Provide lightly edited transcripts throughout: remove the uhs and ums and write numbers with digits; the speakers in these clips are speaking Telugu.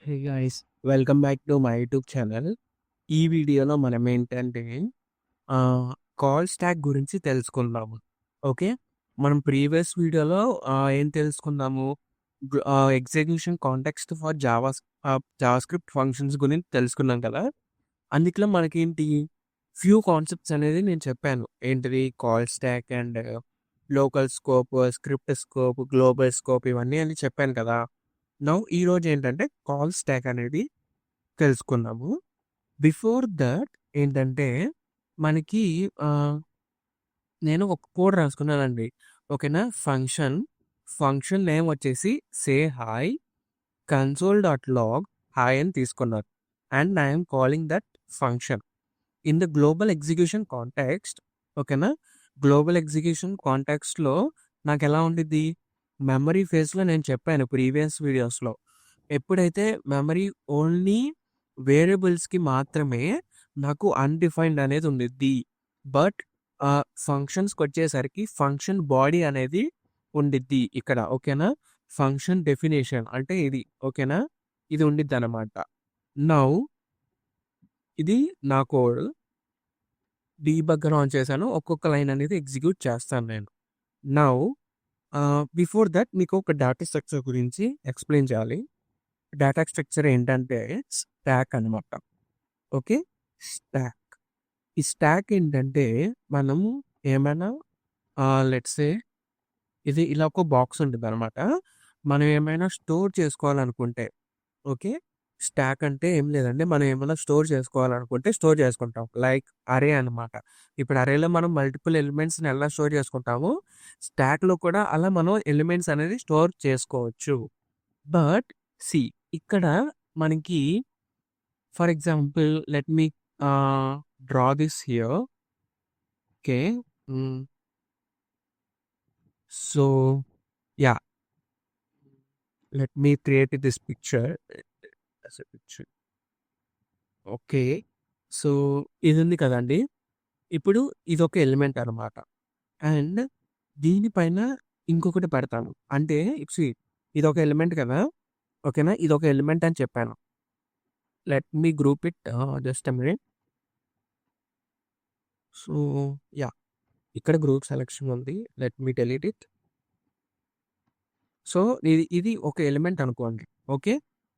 Hey guys, welcome back to my YouTube channel. ఈ వీడియోలో మనం ఏంటంటే కాల్ స్టాక్ గురించి తెలుసుకుందాము. ఓకే. మనం ప్రీవియస్ వీడియోలో ఏం తెలుసుకున్నాము? Execution context for JavaScript functions గురించి తెలుసుకున్నాం కదా! అందులో మనకేంటి ఫ్యూ కాన్సెప్ట్స్ అనేది నేను చెప్పాను. ఏంటిది? Call stock and local scope, script scope, global scope ఇవన్నీ అని చెప్పాను కదా! నౌ ఈరోజు ఏంటంటే కాల్ స్టాక్ అనేది తెలుసుకున్నాము. బిఫోర్ దట్ ఏంటంటే మనకి ఆహ్, నేను ఒక కోడ్ రాసుకున్నానండి. ఓకేనా? ఫంక్షన్ నేమ్ వచ్చేసి సే హాయ్ కన్సోల్.లాగ్ హాయ్ అని తీసుకున్నారు. And I am calling that function. In the global execution context ఓకేనా? గ్లోబల్ ఎగ్జిక్యూషన్ కాంటెక్స్ట్‌లో నాకెలా ఉండిద్ది? మెమరీ ఫేస్‌లో నేను చెప్పాను ప్రీవియస్ వీడియోస్‌లో. ఎప్పుడైతే మెమరీ ఓన్లీ వేరియబుల్స్‌కి మాత్రమే నాకు అన్‌డిఫైన్డ్ అనేది ఉండిద్ది. బట్ ఫంక్షన్స్‌కొచ్చేసరికి ఫంక్షన్ బాడీ అనేది ఉండిద్ది ఇక్కడ. ఓకేనా? ఫంక్షన్ డెఫినిషన్ అంటే ఇది. ఓకేనా? ఇది ఉండిద్దనమాట. నౌ ఇది నా కోడ్. డీబగ్గర్ ఆన్ చేశాను. ఒక్కొక్క లైన్ అనేది ఎగ్జిక్యూట్ చేస్తాను నేను. నౌ బిఫోర్ దట్ మీకు ఒక డేటా స్ట్రక్చర్ గురించి ఎక్స్‌ప్లెయిన్ చేయాలి. డేటా స్ట్రక్చర్ ఏంటంటే స్టాక్ అనమాట. ఓకే. స్టాక్. ఈ స్టాక్ ఏంటంటే మనము ఏమైనా లెట్స్ సే ఇది ఇలా ఒక బాక్స్ ఉంటదనమాట. మనం ఏమైనా స్టోర్ చేసుకోవాలనుకుంటే ఓకే. స్టాక్ అంటే ఏం లేదండి. మనం ఏమైనా స్టోర్ చేసుకోవాలనుకుంటే స్టోర్ చేసుకుంటాం. లైక్ అరే అనమాట. ఇప్పుడు అరేలో మనం మల్టిపుల్ ఎలిమెంట్స్‌ని ఎలా స్టోర్ చేసుకుంటామో, స్టాక్‌లో కూడా అలా మనం ఎలిమెంట్స్ అనేది స్టోర్ చేసుకోవచ్చు. బట్ సీ ఇక్కడ మనకి for example let me draw this here. Okay. Hmm. So yeah! Let me create this picture. As a picture. Okay. So ఇదుంది కదండీ! ఇప్పుడు ఇదొక ఎలిమెంట్ అనమాట. అండ్ దీనిపైన ఇంకొకటి పెడతాను. అంటే సీ ఇదొక ఎలిమెంట్ కదా! ఓకేనా? ఇదొక ఎలిమెంట్ అని చెప్పాను. Let me group it just a minute. So yeah! ఇక్కడ గ్రూప్ సెలక్షన్ ఉంది. Let me delete it. So ఇది ఒక ఎలిమెంట్ అనుకోండి. ఓకే.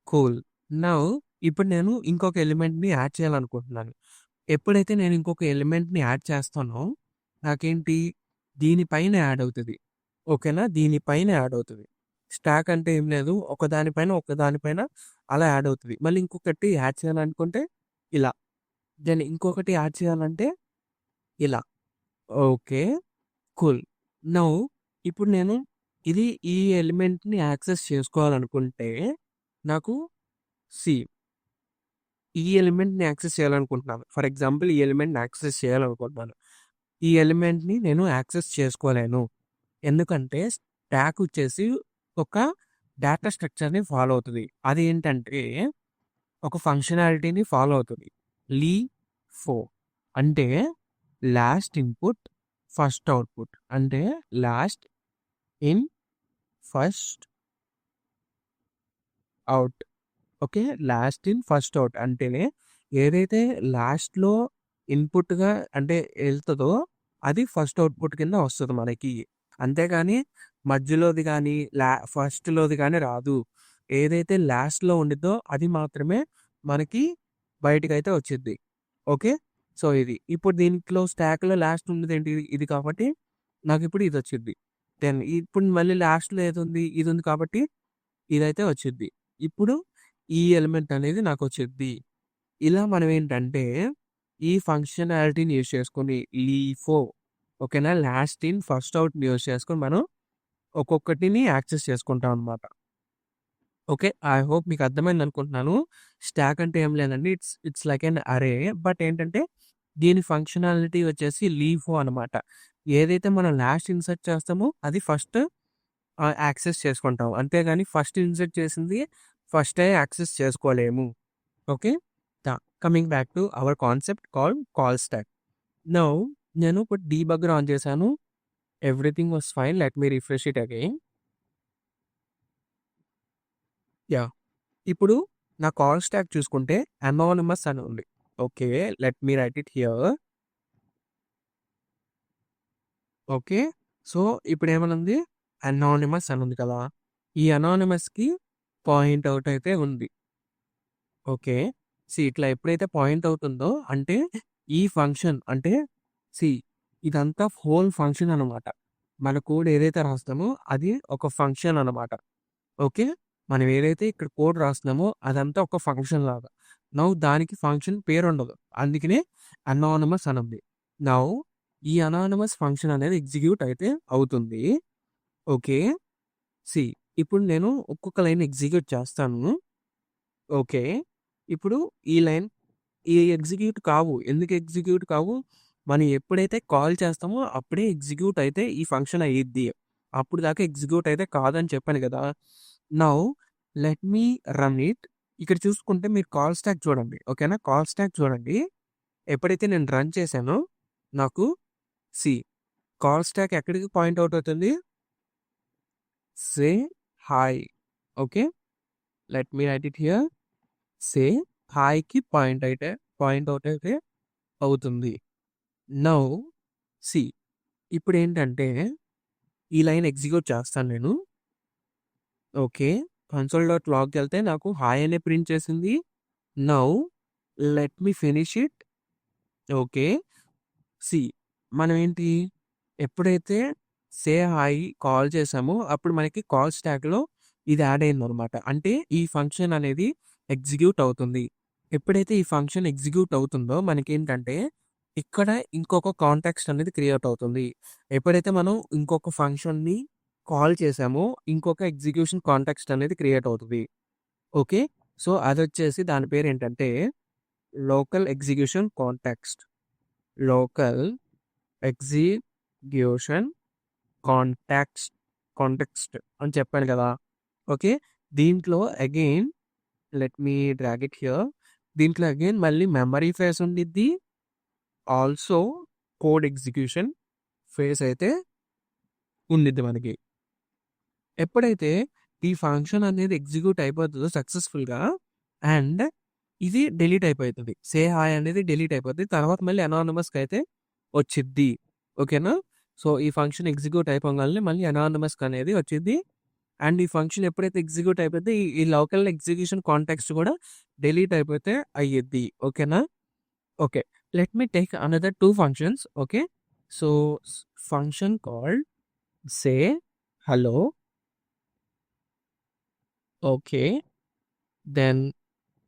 కూల్. నౌ ఇప్పుడు నేను ఇంకొక ఎలిమెంట్‌ని యాడ్ చేయాలనుకుంటున్నాను. ఎప్పుడైతే నేను ఇంకొక ఎలిమెంట్‌ని యాడ్ చేస్తానో నాకేంటి దీనిపైన యాడ్ అవుతది. ఓకేనా? దీనిపైన యాడ్ అవుతది. స్టాక్ అంటే ఏం లేదు. ఒకదానిపైన అలా యాడ్ అవుతది. మళ్ళీ ఇంకొకటి యాడ్ చేయాలనుకుంటే ఇలా. దెన్ ఇంకొకటి యాడ్ చేయాలంటే ఇలా. ఓకే. కూల్. నౌ ఇప్పుడు నేను ఈ ఎలిమెంట్‌ని యాక్సెస్ చేసుకోవాలనుకుంటే నాకు సి ఈ ఎలిమెంట్‌ని యాక్సెస్ చేయాలనుకుంటున్నాను. ఫర్ ఎగ్జాంపుల్ ఈ ఎలిమెంట్‌ని యాక్సెస్ చేయాలనుకుంటున్నాను. ఈ ఎలిమెంట్‌ని నేను యాక్సెస్ చేసుకోలేను. ఎందుకంటే స్టాక్ వచ్చేసి ఒక డేటా స్ట్రక్చర్‌ని ఫాలో అవుతది. అదేంటంటే ఒక ఫంక్షనాలిటీని ఫాలో అవుతది. లీఫో అంటే లాస్ట్ ఇన్‌పుట్, ఫస్ట్ అవుట్‌పుట్. అంటే last in, first out. Okay. Last in, first out అంటే ఏదైతే లాస్ట్‌లో ఇన్‌పుట్‌గా అంటే ఎళ్తదో అది ఫస్ట్ అవుట్‌పుట్ కింద వస్తది మనకి. అంతేగాని మధ్యలోది గాని, ఫస్ట్‌లోది గాని రాదు. ఏదైతే లాస్ట్‌లో ఉండిద్దో అది మాత్రమే మనకి బయటికైతే వచ్చిద్ది. ఓకే. సో ఇది. ఇప్పుడు దీంట్లో స్టాక్‌లో లాస్ట్ ఉన్నదేంటి? ఇది కాబట్టి నాకిప్పుడు ఇదొచ్చిద్ది. దెన్ ఇప్పుడు మళ్ళీ లాస్ట్‌లో ఏదుంది? ఇదుంది కాబట్టి ఇదైతే వచ్చిద్ది. ఇప్పుడు ఈ ఎలిమెంట్ అనేది నాకొచ్చిద్ది. ఇలా మనమేంటంటే, ఈ ఫంక్షనాలిటీని యూజ్ చేసుకొని లీఫో ఓకేనా? లాస్ట్ ఇన్, ఫస్ట్ ఔట్‌ని యూజ్ చేసుకొని మనం ఒక్కొక్కటిని యాక్సెస్ చేసుకుంటాం అనమాట. ఓకే. ఐ హోప్ మీకు అర్థమైందనుకుంటున్నాను. స్టాక్ అంటే ఏం లేదండి. ఇట్స్ లైక్ ఎన్ అరే. బట్ ఏంటంటే, దీని ఫంక్షనాలిటీ వచ్చేసి లీఫో అనమాట. ఏదైతే మనం లాస్ట్ ఇన్సర్ట్ చేస్తామో అది ఫస్ట్ యాక్సెస్ చేసుకుంటాం. అంతేగాని ఫస్ట్ ఇన్సర్ట్ చేసింది ఫస్టే యాక్సెస్ చేసుకోలేము. Okay. Coming back to our concept called call stack. Now నేను ఇప్పుడు డీబగ్గర్ ఆన్ చేశాను. Everything was fine. Let me refresh it again. Yeah! ఇప్పుడు నా కాల్ స్టాక్ చూసుకుంటే అనానిమస్ అని ఉంది. Okay. Let me write it here. Okay. So, ఇప్పుడేమనుంది? అనానిమస్ అని ఉంది కదా! ఈ అనానిమస్‌కి పాయింట్ ఔట్ అయితే ఉంది. ఓకే. ఇట్లా ఎప్పుడైతే పాయింట్ అవుతుందో అంటే ఈ ఫంక్షన్ అంటే సీ ఇదంతా హోల్ ఫంక్షన్ అనమాట. మన కోడ్ ఏదైతే రాస్తామో అది ఒక ఫంక్షన్ అనమాట. ఓకే. మనం ఏదైతే ఇక్కడ కోడ్ రాస్తున్నామో అదంతా ఒక ఫంక్షన్ లాగా. నౌ దానికి ఫంక్షన్ పేరుండదు. అందుకనే అనానిమస్ అనుంది. నౌ ఈ అనానిమస్ ఫంక్షన్ అనేది ఎగ్జిక్యూట్ అయితే అవుతుంది. ఓకే. సీ ఇప్పుడు నేను ఒక్కొక్క లైన్ ఎగ్జిక్యూట్ చేస్తాను. ఓకే. ఇప్పుడు ఈ లైన్ ఎగ్జిక్యూట్ కావు. ఎందుకు ఎగ్జిక్యూట్ కావు? మనం ఎప్పుడైతే కాల్ చేస్తామో అప్పుడే ఎగ్జిక్యూట్ అయితే ఈ ఫంక్షన్ అయ్యిద్ది. అప్పుడు దాకా ఎగ్జిక్యూట్ అయితే కాదని చెప్పాను గదా! Now let me run it. ఇక్కడ చూసుకుంటే మీరు కాల్ స్టాక్ చూడండి. ఓకేనా? కాల్ స్టాక్ చూడండి. ఎప్పుడైతే నేను రన్ చేశానో నాకు సీ కాల్ స్టాక్ ఎక్కడికి పాయింట్ ఔట్ అవుతుంది? Say hi. Okay. Let me write it here. Say హాయ్‌కి పాయింట్ ఔట్ అయితే అవుతుంది. నౌ సీ ఇప్పుడేంటంటే ఈ లైన్ ఎగ్జిక్యూట్ చేస్తాను నేను. ఓకే. కన్సోల్.లాగ్‌కెళ్తే నాకు హాయ్ అనే ప్రింట్ చేసింది. Now let me finish it. Okay. See మనమేంటి ఎప్పుడైతే సే హాయ్ కాల్ చేసామో అప్పుడు మనకి కాల్ స్టాక్‌లో ఇది యాడ్ అయిందనమాట. అంటే ఈ ఫంక్షన్ అనేది ఎగ్జిక్యూట్ అవుతుంది. ఎప్పుడైతే ఈ ఫంక్షన్ ఎగ్జిక్యూట్ అవుతుందో మనకేంటంటే ఇక్కడ ఇంకొక కాంటెక్స్ట్ అనేది క్రియేట్ అవుతుంది. ఎప్పుడైతే మనం ఇంకొక ఫంక్షన్‌ని కాల్ చేసామో ఇంకొక ఎగ్జిక్యూషన్ కాంటెక్స్ట్ అనేది క్రియేట్ అవుతది. ఓకే. సో, అదొచ్చేసి దాని పేరేంటంటే local execution context. Local execution context అని చెప్పాను కదా! ఓకే. దీంట్లో again let me drag it here. దీంట్లో అగైన్ మళ్ళీ మెమరీ ఫేస్ ఉండిద్ది. ఆల్సో కోడ్ ఎగ్జిక్యూషన్ ఫేస్ అయితే ఉండిద్ది మనకి. ఎప్పుడైతే ఈ ఫంక్షన్ అనేది ఎగ్జిక్యూట్ అయిపోతుందో సక్సెస్‌ఫుల్‌గా అండ్ ఇది డిలీట్ అయిపోతది. సే హాయ్ అనేది డిలీట్ అయిపోద్ది. తర్వాత మళ్ళీ అనానిమస్‌కి అయితే వచ్చిద్ది. ఓకేనా? సో, ఈ ఫంక్షన్ ఎగ్జిక్యూట్ అయిపోగాల్నే మళ్ళీ అనానిమస్‌కి అనేది వచ్చిద్ది. అండ్ ఈ ఫంక్షన్ ఎప్పుడైతే ఎగ్జిక్యూట్ అయిపోద్దో ఈ లోకల్ ఎగ్జిక్యూషన్ కాంటెక్స్ట్ కూడా డిలీట్ అయిపోతే అయ్యిద్ది. ఓకేనా? Okay. Let me take another 2 functions. Okay. So, function called say hello. Okay. Then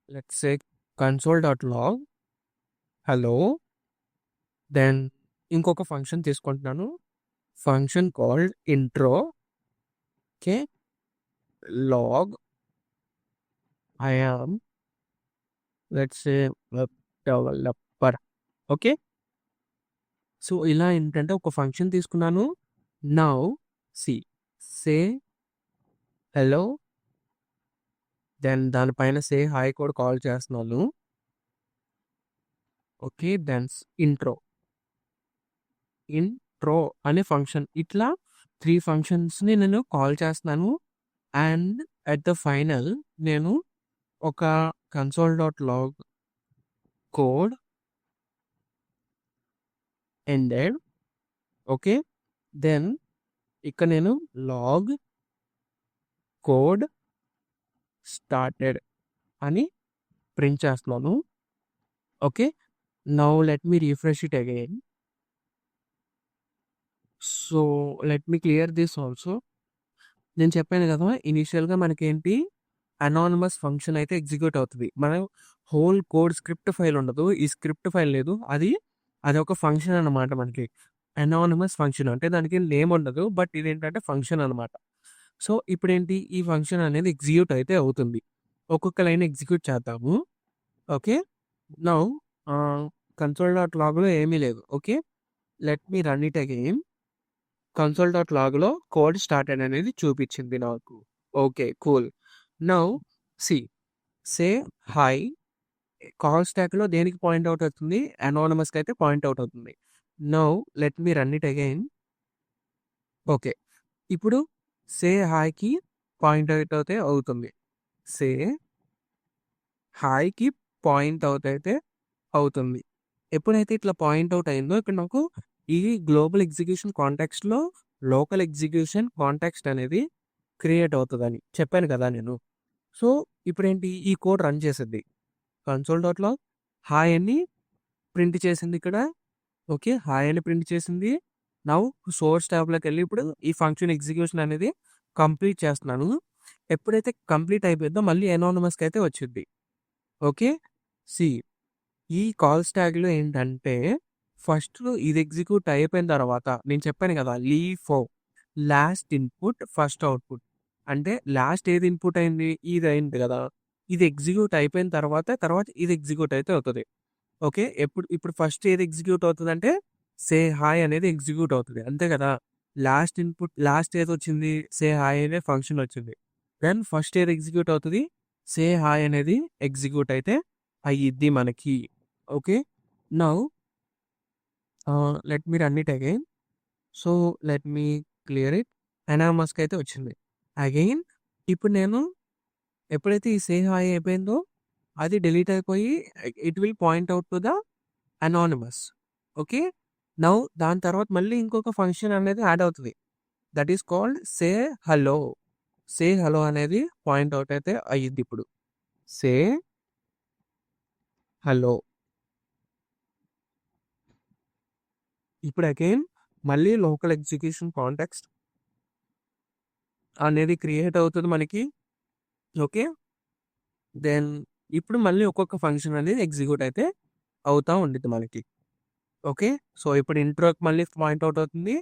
let's say console log hello. Then ఇంకొక ఫంక్షన్ తీసుకుంటున్నాను. Function called intro. Okay. Log I am let's say web developer. Okay. So, ఇలా ఏంటంటే ఒక ఫంక్షన్ తీసుకున్నాను. Now see say hello. Then దానిపైన సే హాయ్ కూడా కాల్ చేస్తున్నాను. ఓకే. Then intro. ఇంట్రో అనే ఫంక్షన్. ఇట్లా 3 ఫంక్షన్స్‌ని నేను కాల్ చేస్తున్నాను. అండ్ అట్ ద ఫైనల్ నేను ఒక కన్సోల్.లాగ్ కోడ్ ఎండెడ్. ఓకే. దెన్ ఇక్కడ నేను లాగ్ కోడ్ స్టార్టెడ్ అని ప్రింట్ చేస్తున్నాను. Okay. Now let me refresh it again. So, let me clear this also. నేను చెప్పాను కదా! ఇనీషియల్‌గా మనకేంటి అనానిమస్ ఫంక్షన్ అయితే ఎగ్జిక్యూట్ అవుతది. మనం హోల్ కోడ్ స్క్రిప్ట్ ఫైల్ ఉండదు. ఈ స్క్రిప్ట్ ఫైల్ లేదు. అదొక ఫంక్షన్ అనమాట మనకి. అనానిమస్ ఫంక్షన్ అంటే దానికి నేమ్ ఉండదు. బట్ ఇదేంటంటే ఫంక్షన్ అనమాట. సో, ఇప్పుడేంటి ఈ ఫంక్షన్ అనేది ఎగ్జిక్యూట్ అయితే అవుతుంది. ఒక్కొక్క లైన్ ఎగ్జిక్యూట్ చేద్దాము. ఓకే. నౌ కన్సోల్.లాగ్‌లో ఏమీ లేదు. Okay. Let me run it again. కన్సోల్.లాగ్‌లో కోడ్ స్టార్టెడ్ అనేది చూపించింది నాకు. Okay. Cool. Now see say hi call స్టాక్‌లో దేనికి పాయింట్ ఔట్ అవుతుంది? అనానిమస్‌కి అయితే పాయింట్ ఔట్ అవుతుంది. Now let me run it again. Okay. ఇప్పుడు సే హాయ్‌కి పాయింట్ ఔట్ అయితే అవుతుంది. సే హాయ్‌కి పాయింట్ అవుట్ అయితే అవుతుంది. ఎప్పుడైతే ఇట్లా పాయింట్ అవుట్ అయిందో ఇక్కడ నాకు ఈ గ్లోబల్ ఎగ్జిక్యూషన్ కాంటెక్స్ట్‌లో లోకల్ ఎగ్జిక్యూషన్ కాంటెక్స్ట్ అనేది క్రియేట్ అవుతదని చెప్పాను కదా నేను. సో, ఇప్పుడేంటి ఈ కోడ్ రన్ చేసిద్ది. కన్సోల్ డాట్‌లో హాయ్ అని ప్రింట్ చేసిందిక్కడ. ఓకే. హాయ్ అని ప్రింట్ చేసింది. నౌ సోర్స్ ట్యాబ్‌లోకెళ్ళి ఇప్పుడు ఈ ఫంక్షన్ ఎగ్జిక్యూషన్ అనేది కంప్లీట్ చేస్తున్నాను. ఎప్పుడైతే కంప్లీట్ అయిపోద్దో మళ్ళీ ఎనానిమస్‌కి అయితే వచ్చిద్ది. ఓకే. సీ ఈ కాల్స్ ట్యాగ్‌లో ఏంటంటే ఫస్ట్ ఇది ఎగ్జిక్యూట్ అయిపోయిన తర్వాత నేను చెప్పాను కదా! LIFO last input first output. అంటే లాస్ట్ ఏది ఇన్‌పుట్ అయింది? ఇది అయింది కదా! ఇది ఎగ్జిక్యూట్ అయిపోయిన తర్వాత ఇది ఎగ్జిక్యూట్ అయితే అవుతది. ఓకే. ఇప్పుడు ఫస్ట్ ఏది ఎగ్జిక్యూట్ అవుతదంటే సే హాయ్ అనేది ఎగ్జిక్యూట్ అవుతది. అంతే కదా! లాస్ట్ ఇన్‌పుట్ లాస్ట్ ఏదొచ్చింది? సే హాయ్ అనే ఫంక్షన్ వచ్చింది. దెన్ ఫస్ట్ ఏది ఎగ్జిక్యూట్ అవుతది? సే హాయ్ అనేది ఎగ్జిక్యూట్ అయితే అయ్యిద్ది మనకి. Okay. Now let me run it again. So, let me clear it. ఎనామస్‌కి అయితే వచ్చింది. అగైన్ ఇప్పుడు నేను ఎప్పుడైతే ఈ సే హాయ్ అయిపోయిందో అది డిలీట్ అయిపోయి it will point out to the anonymous. Okay. Now దాని తర్వాత మళ్ళీ ఇంకొక ఫంక్షన్ అనేది యాడ్ అవుతది. That is called say hello. Say hello అనేది పాయింట్ ఔట్ అయితే అయ్యిద్దిప్పుడు. Say hello. ఇప్పుడు అగైన్ మళ్ళీ లోకల్ ఎగ్జిక్యూషన్ కాంటెక్స్ట్ అనేది క్రియేట్ అవుతది మనకి. ఓకే. దెన్ ఇప్పుడు మళ్ళీ ఒక్కొక్క ఫంక్షన్ అనేది ఎగ్జిక్యూట్ అయితే అవుతా ఉండిద్ది మనకి. ఓకే. సో, ఇప్పుడు ఇంట్రోకి మళ్ళీ పాయింట్ ఔట్ అవుతుంది.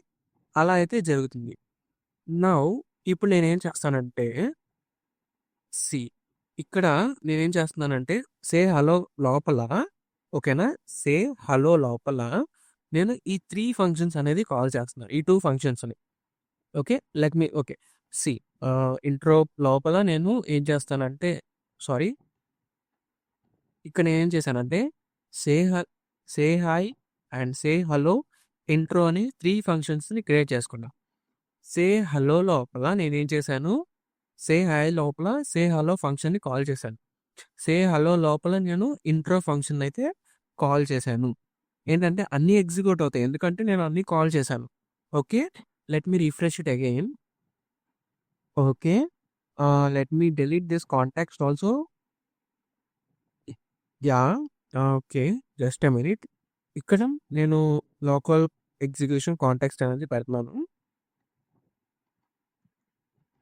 అలా అయితే జరుగుతుంది. నౌ ఇప్పుడు నేనేం చేస్తానంటే సీ ఇక్కడ నేనేం చేస్తున్నానంటే సే హలో లోపల ఓకేనా? సే హలో లోపల నేను ఈ 3 ఫంక్షన్స్ అనేది కాల్ చేస్తున్నాను. ఈ 2 ఫంక్షన్స్‌ని. Okay. Let me okay. See intro లోపల నేను ఏం చేస్తానంటే సారీ ఇక్కడ నేనేం చేశానంటే సే హ say hi and say hello intro అని 3 ఫంక్షన్స్‌ని క్రియేట్ చేసుకున్నా. సే హలో లోపల నేనేం చేశాను, సే హాయ్ లోపల సే హలో ఫంక్షన్‌ని కాల్ చేశాను. సే హలో లోపల నేను ఇంట్రో ఫంక్షన్ అయితే కాల్ చేశాను. ఏంటంటే అన్నీ ఎగ్జిక్యూట్ అవుతాయి. ఎందుకంటే నేను అన్నీ కాల్ చేశాను. Okay. Let me refresh it again. Okay. Let me delete this contacts also. Yeah! Okay. Just a minute. ఇక్కడ నేను లోకల్ ఎగ్జిక్యూషన్ కాంటాక్స్ట్ అనేది పెడుతున్నాను.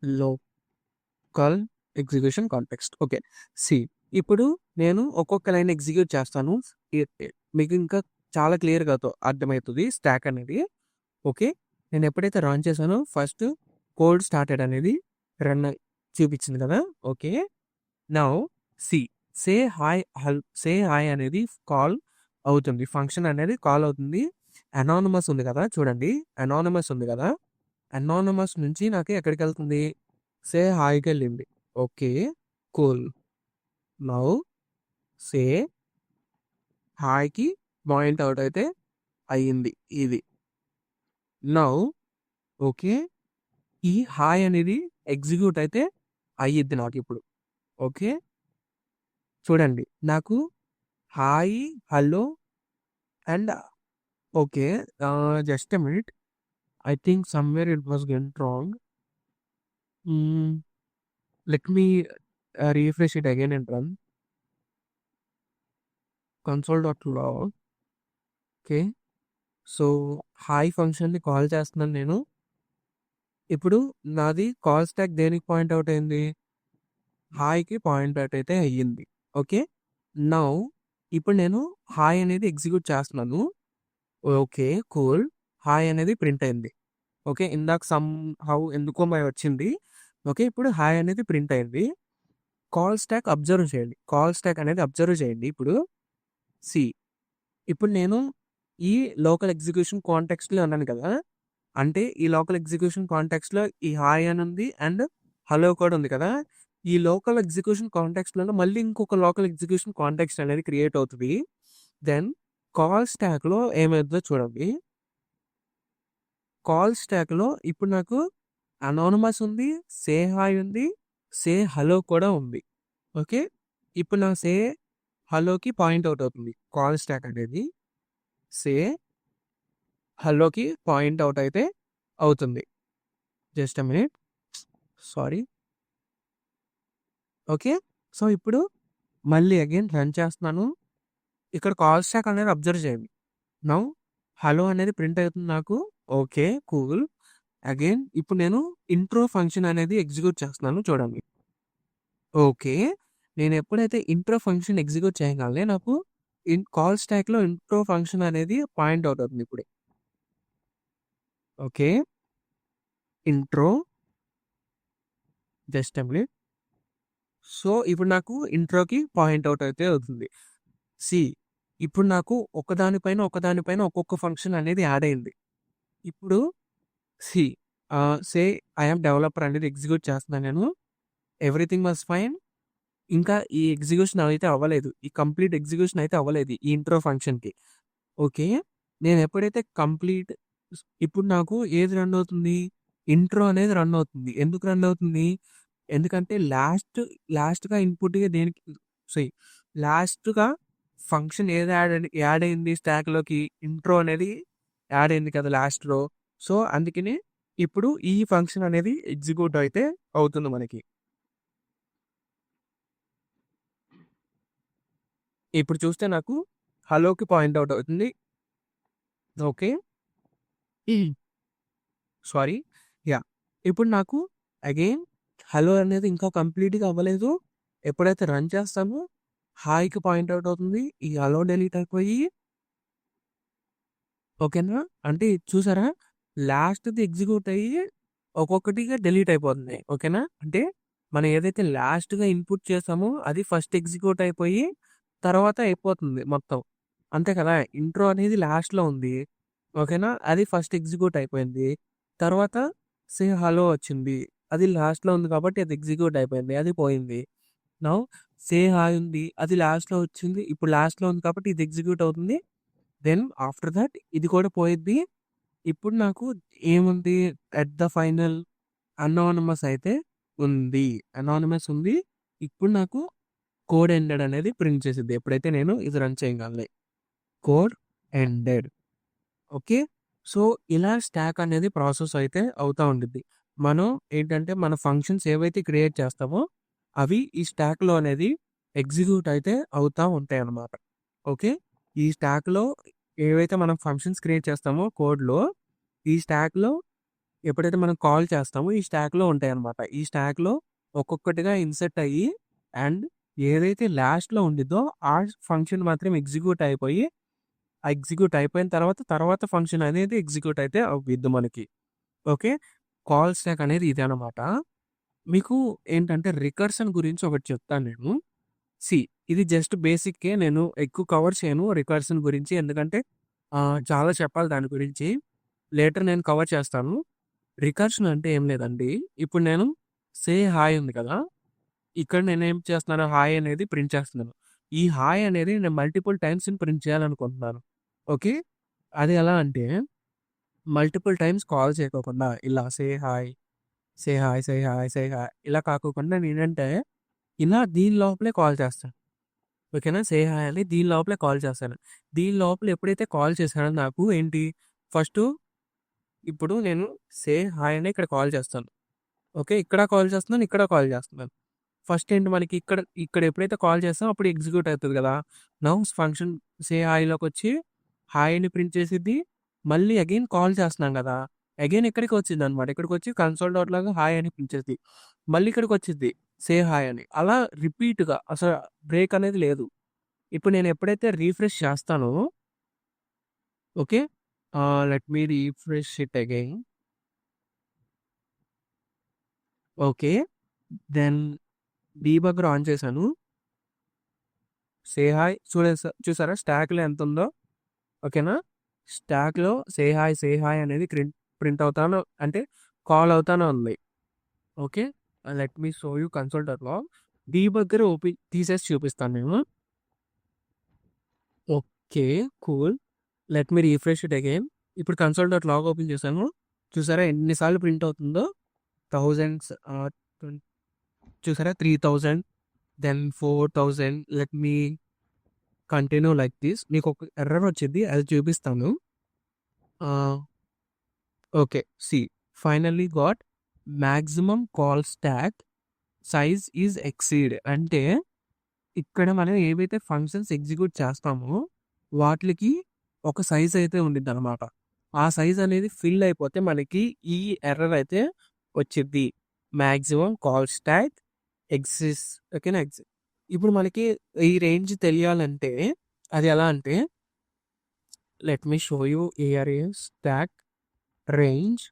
Local execution context. Okay. See ఇప్పుడు నేను ఒక్కొక్క లైన్ ఎగ్జిక్యూట్ చేస్తాను. ఎ ఎ మీకు ఇంకా చాలా క్లియర్‌గా అర్థమైతది స్టాక్ అనేది. ఓకే. నేను ఎప్పుడైతే రన్ చేశానో ఫస్ట్ కోడ్ స్టార్టెడ్ అనేది రన్ చూపించింది కదా! Okay. Now see say hi అనేది కాల్ అవుతుంది. ఫంక్షన్ అనేది కాల్ అవుతుంది. అనానిమస్ ఉంది కదా! చూడండి. అనానిమస్ ఉంది కదా! అనానిమస్ నుంచి నాకు ఎక్కడికెళ్తుంది? సే హాయ్‌కెళ్ళింది. ఓకే. కూల్. నౌ సే హాయ్‌కి పాయింట్ ఔట్ అయితే అయింది ఇది. Now okay. ఈ హాయ్ అనేది ఎగ్జిక్యూట్ అయితే అయ్యిద్ది నాకిప్పుడు. ఓకే. చూడండి. నాకు hi, hello and okay. Just a minute. I think somewhere it was vent wrong. Hmm. Let me refresh it again and run. Console log. Okay. So, hi ఫంక్షన్‌ని కాల్ చేస్తున్నాను నేను. ఇప్పుడు నాది కాల్ స్టాక్ దేనికి పాయింట్ ఔట్ అయింది? హాయ్‌కి పాయింట్ ఔట్ అయితే అయ్యింది. ఓకే. నౌ ఇప్పుడు నేను హాయ్ అనేది ఎగ్జిక్యూట్ చేస్తున్నాను. ఓకే. కూల్. హాయ్ అనేది ప్రింట్ అయింది. ఓకే. ఇందాక సమ్‌హౌ ఎందుకో మరి వచ్చింది. ఓకే. ఇప్పుడు హాయ్ అనేది ప్రింట్ అయింది. కాల్ స్టాక్ అబ్జర్వ్ చేయండి. కాల్ స్టాక్ అనేది అబ్జర్వ్ చేయండి ఇప్పుడు. సి ఇప్పుడు నేను ఈ లోకల్ ఎగ్జిక్యూషన్ కాంటెక్స్ట్‌లో అన్నాను కదా! అంటే ఈ లోకల్ ఎగ్జిక్యూషన్ కాంటెక్స్ట్‌లో ఈ హాయ్ అని ఉంది అండ్ హలో కూడా ఉంది కదా! ఈ లోకల్ ఎగ్జిక్యూషన్ కాంటెక్స్ట్‌లోనే మళ్ళీ ఇంకొక లోకల్ ఎగ్జిక్యూషన్ కాంటెక్స్ట్ అనేది క్రియేట్ అవుతది. దెన్ కాల్ స్టాక్‌లో ఏమైద్దో చూడండి. కాల్ స్టాక్‌లో ఇప్పుడు నాకు అనానిమస్ ఉంది, సే హాయ్ ఉంది, సే హలో కూడా ఉంది. ఓకే. ఇప్పుడు నా సే హలోకి పాయింట్ అవుట్ అవుతుంది కాల్ స్టాక్ అనేది. సే హలోకి పాయింట్ అవుట్ అయితే అవుతుంది. Just a minute, sorry. Okay. So ఇప్పుడు మళ్ళీ అగైన్ రన్ చేస్తున్నాను. ఇక్కడ కాల్ స్టాక్ అనేది అబ్జర్వ్ చేయండి. నౌ హలో అనేది ప్రింట్ అవుతుంది నాకు. Okay, cool. అగైన్ ఇప్పుడు నేను ఇంట్రో ఫంక్షన్ అనేది ఎగ్జిక్యూట్ చేస్తున్నాను చూడండి. ఓకే. నేను ఎప్పుడైతే ఇంట్రో ఫంక్షన్ ఎగ్జిక్యూట్ చేయగానే నాకు కాల్ స్టాక్లో ఇంట్రో ఫంక్షన్ అనేది పాయింట్ అవుట్ అవుతుంది ఇప్పుడు. Okay, intro just a minute. So ఇప్పుడు నాకు ఇంట్రోకి పాయింట్ అవుట్ అయితే అవుతుంది. సి ఇప్పుడు నాకు ఒకదానిపైన ఒక్కొక్క ఫంక్షన్ అనేది యాడ్ అయింది. ఇప్పుడు సి సే ఐఎమ్ డెవలపర్ అనేది ఎగ్జిక్యూట్ చేస్తున్నాను నేను. Everything was fine. ఇంకా ఈ ఎగ్జిక్యూషన్ అయితే అవ్వలేదు. ఈ కంప్లీట్ ఎగ్జిక్యూషన్ అయితే అవ్వలేదు ఈ ఇంట్రో ఫంక్షన్‌కి. ఓకే. నేను ఎప్పుడైతే కంప్లీట్ ఇప్పుడు నాకు ఏది రన్ అవుతుంది? ఇంట్రో అనేది రన్ అవుతుంది. ఎందుకు రన్ అవుతుంది? ఎందుకంటే లాస్ట్‌గా ఇన్‌పుట్‌గా దేనికి సీ లాస్ట్‌గా ఫంక్షన్ ఏది యాడ్ అయింది స్టాక్‌లోకి? ఇంట్రో అనేది యాడ్ అయింది కదా లాస్ట్‌లో. సో, అందుకని ఇప్పుడు ఈ ఫంక్షన్ అనేది ఎగ్జిక్యూట్ అయితే అవుతుంది మనకి. ఇప్పుడు చూస్తే నాకు హలోకి పాయింట్ అవుట్ అవుతుంది. ఓకే. సారీ. యాహ్! ఇప్పుడు నాకు అగైన్ హలో అనేది ఇంకా కంప్లీట్‌గా అవ్వలేదు. ఎప్పుడైతే రన్ చేస్తామో హాయ్‌కి పాయింట్ అవుట్ అవుతుంది. ఈ హలో డిలీట్ అయిపోయి ఓకేనా? అంటే చూసారా? లాస్ట్‌ది ఎగ్జిక్యూట్ అయ్యి ఒక్కొక్కటిగా డిలీట్ అయిపోతుంది. ఓకేనా? అంటే మనం ఏదైతే లాస్ట్‌గా ఇన్‌పుట్ చేసామో అది ఫస్ట్ ఎగ్జిక్యూట్ అయిపోయి తర్వాత అయిపోతుంది మొత్తం. అంతే కదా! ఇంట్రో అనేది లాస్ట్‌లో ఉంది. ఓకేనా? అది ఫస్ట్ ఎగ్జిక్యూట్ అయిపోయింది. తర్వాత సే హలో వచ్చింది. అది లాస్ట్‌లో ఉంది కాబట్టి అది ఎగ్జిక్యూట్ అయిపోయింది. అది పోయింది. నౌ సే హాయ్ ఉంది. అది లాస్ట్‌లో వచ్చింది. ఇప్పుడు లాస్ట్‌లో ఉంది కాబట్టి ఇది ఎగ్జిక్యూట్ అవుతుంది. దెన్ ఆఫ్టర్ థట్ ఇది కూడా పోయిద్ది. ఇప్పుడు నాకు ఏముంది ఎట్ ద ఫైనల్ అనానిమస్ అయితే ఉంది. అనానిమస్ ఉంది. ఇప్పుడు నాకు కోడ్ ఎండెడ్ అనేది ప్రింట్ చేసిద్ది. ఎప్పుడైతే నేను ఇది రన్ చేయగానే. Code ended. ఓకే. సో, ఇలా స్టాక్ అనేది ప్రాసెస్ అయితే అవుతా ఉండిద్ది. మనం ఏంటంటే మన ఫంక్షన్స్ ఏవైతే క్రియేట్ చేస్తామో అవి ఈ స్టాక్‌లో అనేది ఎగ్జిక్యూట్ అయితే అవుతా ఉంటాయన్నమాట. ఓకే. ఈ స్టాక్‌లో ఏవైతే మనం ఫంక్షన్స్ క్రియేట్ చేస్తామో కోడ్‌లో ఈ స్టాక్‌లో ఎప్పుడైతే మనం కాల్ చేస్తామో ఈ స్టాక్‌లో ఉంటాయన్నమాట. ఈ స్టాక్‌లో ఒక్కొక్కటిగా ఇన్సర్ట్ అయ్యి అండ్ ఏదైతే లాస్ట్‌లో ఉండిద్దో ఆ ఫంక్షన్ మాత్రం ఎగ్జిక్యూట్ అయిపోయి ఎగ్జిక్యూట్ అయిపోయిన తర్వాత ఫంక్షన్ అనేది ఎగ్జిక్యూట్ అయితే అవ్విద్ది మనకి. ఓకే. కాల్ స్టాక్ అనేది ఇదే అనమాట. మీకు ఏంటంటే రికర్షన్ గురించి ఒకటి చెప్తాను నేను. సీ ఇది జస్ట్ బేసిక్కే నేను ఎక్కువ కవర్ చేయను రికర్షన్ గురించి. ఎందుకంటే చాలా చెప్పాలి దాని గురించి. లేటర్ నేను కవర్ చేస్తాను. రికర్షన్ అంటే ఏం లేదండి. ఇప్పుడు నేను సే హాయ్ ఉంది కదా! ఇక్కడ నేనేం చేస్తున్నాను హాయ్ అనేది ప్రింట్ చేస్తున్నాను. ఈ హాయ్ అనేది నేను మల్టిపుల్ టైమ్స్ ప్రింట్ చేయాలనుకుంటున్నాను. ఓకే. అది ఎలా అంటే మల్టిపుల్ టైమ్స్ కాల్ చేయకోకుండా ఇలా say hi, say hi, say hi, say hi ఇలా కాకోకుండా నేనంటే ఇలా దీని లోపలే కాల్ చేస్తాను. ఓకేనా? సే హాయ్ అని దీని లోపలే కాల్ చేస్తాను. దీని లోపల ఎప్పుడైతే కాల్ చేశానో నాకు ఏంటి ఫస్టు ఇప్పుడు నేను సే హాయ్ అని ఇక్కడ కాల్ చేస్తాను. ఓకే. ఇక్కడ కాల్ చేస్తున్నాను, ఇక్కడ కాల్ చేస్తున్నాను. ఫస్ట్ ఏంటి మనకి ఇక్కడ ఇక్కడ ఎప్పుడైతే కాల్ చేస్తామో అప్పుడు ఎగ్జిక్యూట్ అవుతది గదా! నౌ ఫంక్షన్ సే హాయ్‌లోకొచ్చి హాయ్‌ని ప్రింట్ చేసిద్ది. మళ్ళీ అగైన్ కాల్ చేస్తున్నాం గదా! అగైన్ ఇక్కడికి వచ్చిద్దనమాట. ఇక్కడికొచ్చి కన్సోల్ డాట్ లాగా హాయ్ అని ప్రింట్ చేసిద్ది. మళ్ళీ ఇక్కడికొచ్చిద్ది సే హాయ్ అని. అలా రిపీట్‌గా అసలు బ్రేక్ అనేది లేదు. ఇప్పుడు నేను ఎప్పుడైతే రిఫ్రెష్ చేస్తానో okay. Let me refresh it again. Okay. Then debugger on చేశాను. సే హాయ్ చూసారా స్టాక్‌లో ఎంతుందో? ఓకేనా? స్టాక్‌లో సే హాయ్ అనేది ప్రింట్ అవుతాను అంటే కాల్ అవుతానే ఉంది. Okay. Let me show you console dot log. Debugger తీసేసి చూపిస్తాను నేను. Okay. Cool. Let me refresh it again. ఇప్పుడు కన్సోల్ డాట్ లాగ్ ఓపెన్ చేశాను. చూసారా ఎన్ని సార్లు ప్రింట్ అవుతుందో? థౌసండ్స్ ట్వెన్ చూసారా 3000 then 4000. Let me continue like this. మీకు ఒక ఎర్రర్ వచ్చింది, అది చూపిస్తాను. Okay, see finally got maximum call stack size is exceed. అంటే ఇక్కడ మనం ఏవైతే ఫంక్షన్స్ ఎగ్జిక్యూట్ చేస్తామో వాటికి ఒక సైజ్ అయితే ఉండిద్ది అనమాట. ఆ సైజ్ అనేది ఫిల్ అయిపోతే మనకి ఈ ఎర్రర్ అయితే వచ్చింది. Maximum call stack exists. ఓకేనా? ఇప్పుడు మనకి ఈ రేంజ్ తెలియాలంటే అది ఎలా అంటే, let me show you array stack range.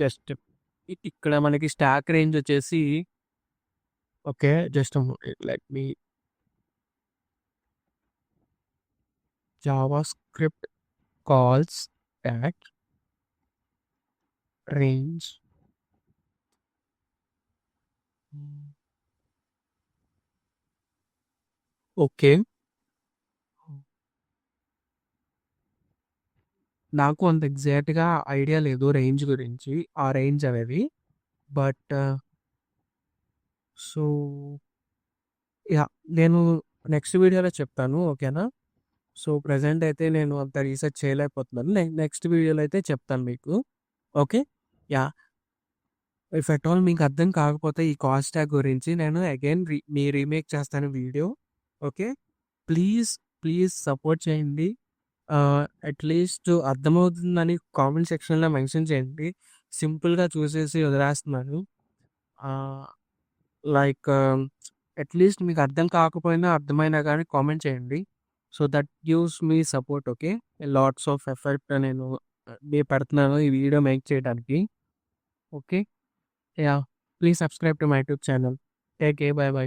Just ఇక్కడ మనకి స్టాక్ రేంజ్ వచ్చేసి, okay just let me JavaScript calls stack range. Okay, నాకు అంత ఎగ్జాక్ట్గా ఐడియా లేదు రేంజ్ గురించి, ఆ రేంజ్ అనేది. బట్ సో యా, నేను నెక్స్ట్ వీడియోలో చెప్తాను. ఓకేనా? సో ప్రజెంట్ అయితే నేను అంత రీసెర్చ్ చేయలేకపోతున్నాను. నెక్స్ట్ వీడియోలో అయితే చెప్తాను మీకు. Okay, yeah. If at all మీకు అర్థం కాకపోతే ఈ కాస్ట్ ట్యాగ్ గురించి నేను అగైన్ రీమేక్ చేస్తాను video. Okay, please please support చేయండి. అట్లీస్ట్ అర్థమవుతుందని కామెంట్ సెక్షన్లో మెన్షన్ చేయండి. సింపుల్గా చూసేసి వదిలేస్తున్నాను. లైక్ అట్లీస్ట్ మీకు అర్థం కాకపోయినా అర్థమైనా కానీ కామెంట్ చేయండి. So that gives me support. Okay, lots of effort నేను పెడుతున్నాను ఈ వీడియో మేక్ చేయడానికి. Okay, yeah, please subscribe to my YouTube channel. Take care, by by.